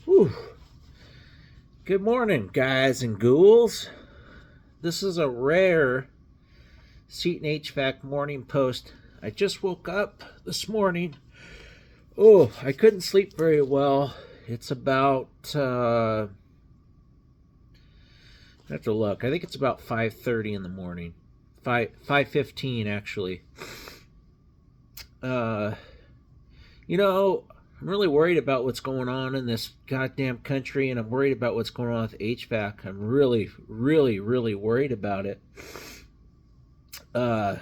Whew. Good morning, guys and ghouls. This is a rare Seton HVAC morning post. I just woke up this morning. Oh, I couldn't sleep very well. It's about, I have to look. I think it's about 5:30 in the morning. 5:15 actually. Uh, I'm really worried about what's going on in this goddamn country, and I'm worried about what's going on with HVAC. I'm really, really, really worried about it. Yeah,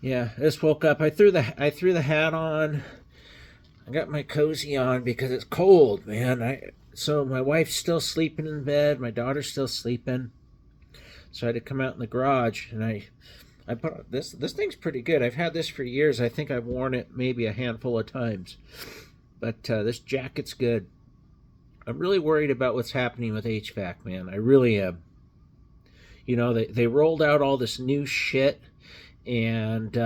I just woke up. I threw the hat on. I got my cozy on because it's cold, man. So my wife's still sleeping in bed. My daughter's still sleeping. So I had to come out in the garage, and I put this thing's pretty good. I've had this for years. I think I've worn it maybe a handful of times. But this jacket's good. I'm really worried about what's happening with HVAC, man. I really am. They rolled out all this new shit, and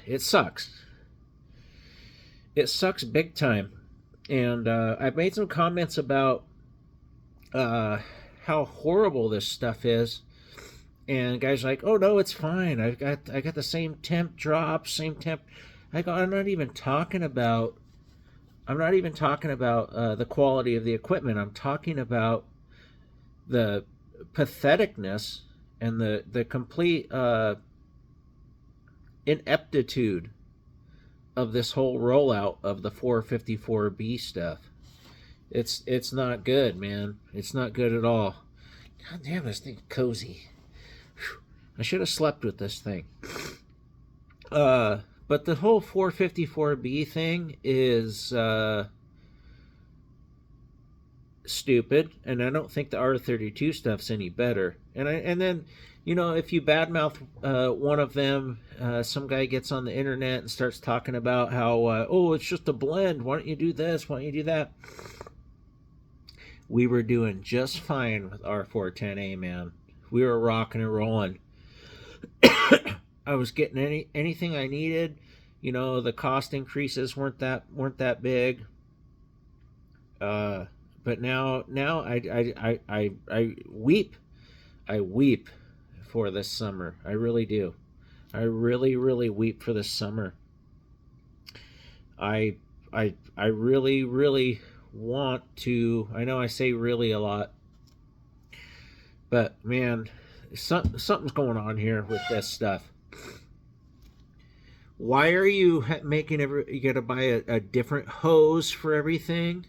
it sucks. It sucks big time. And I've made some comments about how horrible this stuff is. And guys are like, oh no, it's fine. I got the same temp drop, same temp. I'm not even talking about the quality of the equipment. I'm talking about the patheticness and the complete ineptitude of this whole rollout of the 454B stuff. It's not good, man. It's not good at all. God damn, this thing's cozy. I should have slept with this thing. But the whole 454B thing is stupid, and I don't think the R32 stuff's any better. And then, if you badmouth one of them, some guy gets on the internet and starts talking about how, it's just a blend. Why don't you do this? Why don't you do that? We were doing just fine with R410A, man. We were rocking and rolling. I was getting anything I needed. The cost increases weren't that big. But now I weep. I weep for this summer. I really do. I really, really weep for this summer. I really, really want to. I know I say really a lot, but man, something's going on here with this stuff. Why are you making you gotta buy a different hose for everything?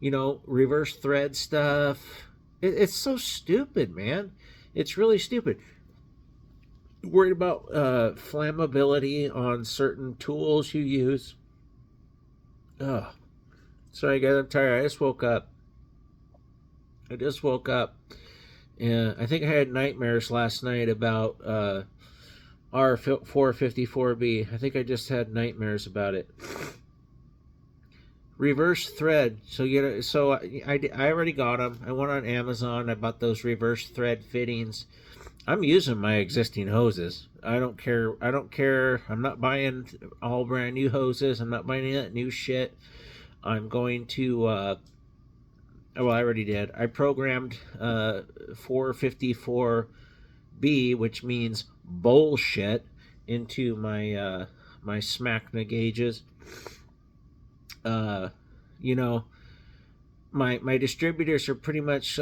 Reverse thread stuff. It's so stupid, man. It's really stupid. Worried about flammability on certain tools you use. Ugh. Sorry, guys, I'm tired. I just woke up. And I think I had nightmares last night about R454B. I think I just had nightmares about it. Reverse thread. So I already got them. I went on Amazon. I bought those reverse thread fittings. I'm using my existing hoses. I don't care. I'm not buying all brand new hoses. I'm not buying any of that new shit. I'm going to. I already did. I programmed 454B, which means bullshit, into my my SMACNA gauges. My distributors are pretty much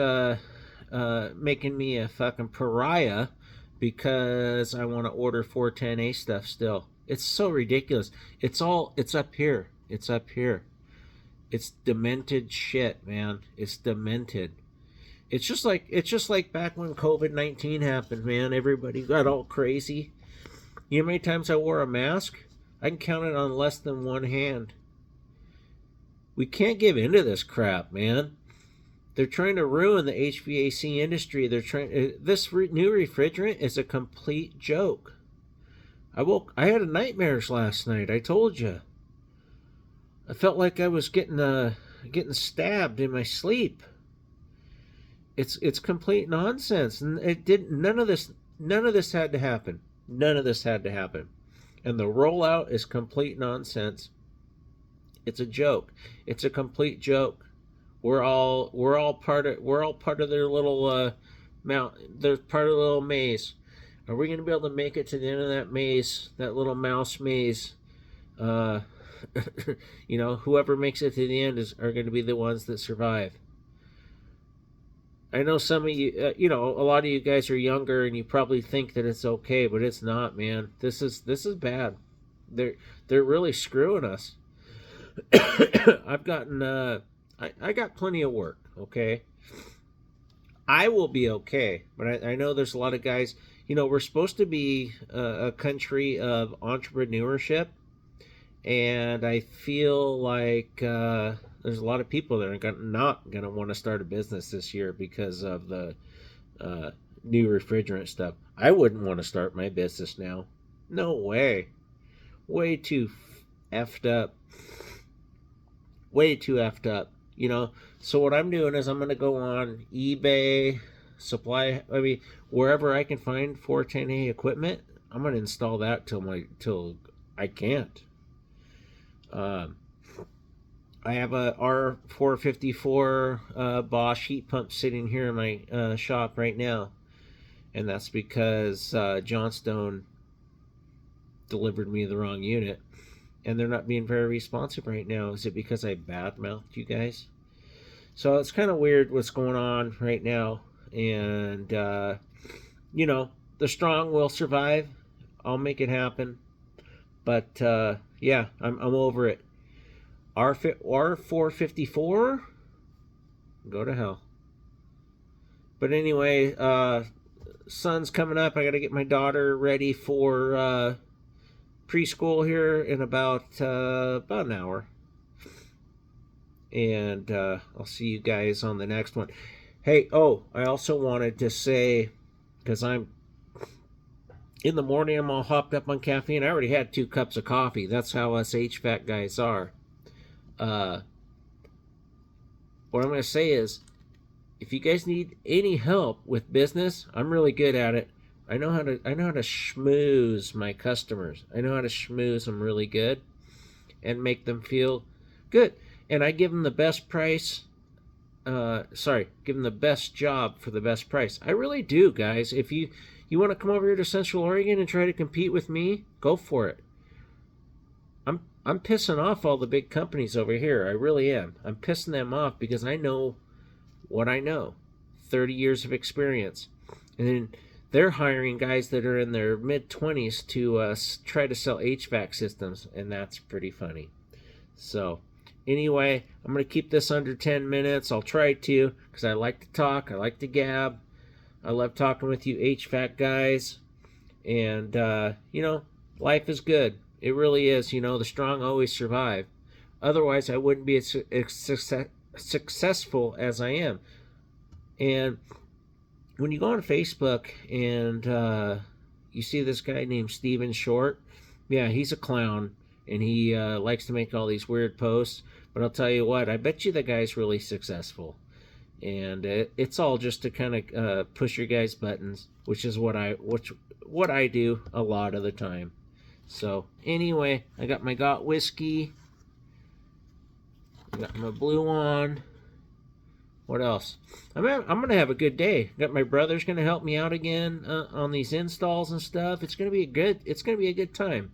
making me a fucking pariah because I want to order 410A stuff still. It's so ridiculous. It's up here. It's demented shit, man. It's demented. It's just like back when COVID-19 happened, man. Everybody got all crazy. You know how many times I wore a mask? I can count it on less than one hand. We can't give into this crap, man. They're trying to ruin the HVAC industry. This new refrigerant is a complete joke. I had nightmares last night. I told you. I felt like I was getting stabbed in my sleep. It's complete nonsense, and none of this had to happen. None of this had to happen, and the rollout is complete nonsense. It's a joke. It's a complete joke. We're all part of their little they're part of the little maze. Are we going to be able to make it to the end of that maze, that little mouse maze? Uh, whoever makes it to the end are going to be the ones that survive. I know some of you, a lot of you guys are younger and you probably think that it's okay, but it's not, man. This is bad. They're really screwing us. I've gotten I got plenty of work. Okay, I will be okay, but I know there's a lot of guys. We're supposed to be a country of entrepreneurship, and I feel like there's a lot of people that are not going to want to start a business this year because of the new refrigerant stuff. I wouldn't want to start my business now. No way. Way too effed up. Way too effed up. So what I'm doing is I'm going to go on eBay, wherever I can find 410A equipment, I'm going to install that till I can't. I have a R454 Bosch heat pump sitting here in my shop right now, and that's because Johnstone delivered me the wrong unit, and they're not being very responsive right now. Is it because I badmouthed you guys? So it's kind of weird what's going on right now, and the strong will survive. I'll make it happen, but yeah, I'm over it. R454, go to hell. But anyway, sun's coming up. I got to get my daughter ready for preschool here in about an hour. And I'll see you guys on the next one. Hey, I also wanted to say, because in the morning I'm all hopped up on caffeine. I already had 2 cups of coffee. That's how us HVAC guys are. What I'm going to say is, if you guys need any help with business, I'm really good at it. I know how to schmooze my customers. I know how to schmooze them really good and make them feel good. And I give them the best price. Give them the best job for the best price. I really do, guys. If you want to come over here to Central Oregon and try to compete with me, go for it. I'm pissing off all the big companies over here. I really am. I'm pissing them off because I know what I know. 30 years of experience. And then they're hiring guys that are in their mid-20s to try to sell HVAC systems, and that's pretty funny. So, anyway, I'm going to keep this under 10 minutes. I'll try to, because I like to talk. I like to gab. I love talking with you HVAC guys. And, life is good. It really is. The strong always survive. Otherwise, I wouldn't be as successful as I am. And when you go on Facebook and you see this guy named Steven Short, yeah, he's a clown. And he likes to make all these weird posts. But I'll tell you what, I bet you the guy's really successful. And it's all just to kind of push your guys' buttons, which is what I do a lot of the time. So anyway, I got my Got whiskey. I got my blue on. What else? I'm gonna have a good day. Got my brother's gonna help me out again on these installs and stuff. It's gonna be a good time.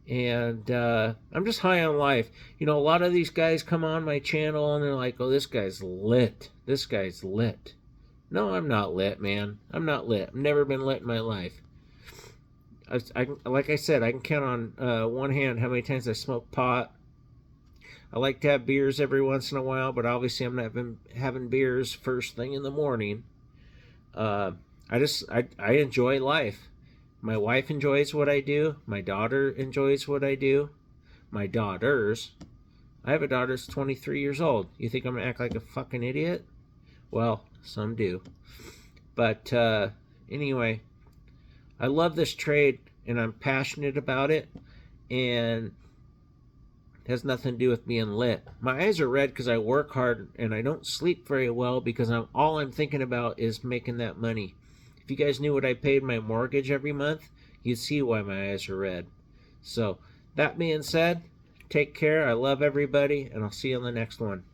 And I'm just high on life. A lot of these guys come on my channel and they're like, "Oh, this guy's lit. This guy's lit." No, I'm not lit, man. I'm not lit. I've never been lit in my life. Like I said, I can count on one hand how many times I smoke pot. I like to have beers every once in a while, but obviously I'm not having beers first thing in the morning. I enjoy life. My wife enjoys what I do. My daughter enjoys what I do. My daughters. I have a daughter that's 23 years old. You think I'm going to act like a fucking idiot? Well, some do. But anyway, I love this trade, and I'm passionate about it, and it has nothing to do with being lit. My eyes are red because I work hard, and I don't sleep very well because all I'm thinking about is making that money. If you guys knew what I paid my mortgage every month, you'd see why my eyes are red. So, that being said, Take care. I love everybody, and I'll see you on the next one.